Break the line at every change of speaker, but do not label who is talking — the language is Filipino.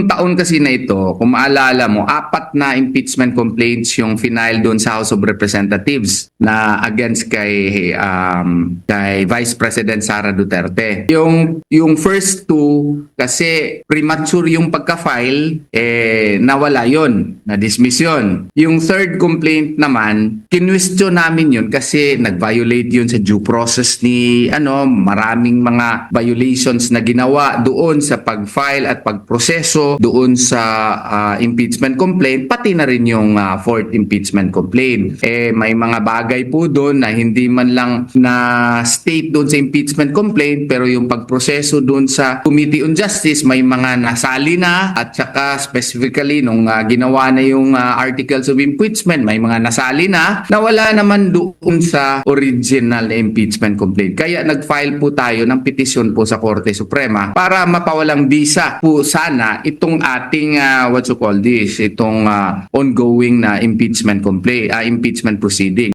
taon kasi na ito, kung maalala mo, 4 na impeachment complaints yung final doon sa House of Representatives na against kay Vice President Sara Duterte. Yung first 2 kasi premature yung pagka-file, nawala yon, na-dismiss yon. Yung third complaint naman, kinwestiyon namin yun kasi nag-violate yun sa due process ni maraming mga violations na ginawa doon sa pag-file at pagproseso doon sa impeachment complaint, pati na rin yung fourth impeachment complaint. May mga bagay po doon na hindi man lang na state doon sa impeachment complaint, pero yung pagproseso doon sa Committee on Justice, may mga nasali na, at saka specifically nung ginawa na yung articles of impeachment, may mga nasali na wala naman doon sa original impeachment complaint. Kaya nag-file po tayo ng petisyon po sa Korte Suprema para mapawalang bisa po sana itong ating itong ongoing na impeachment proceeding.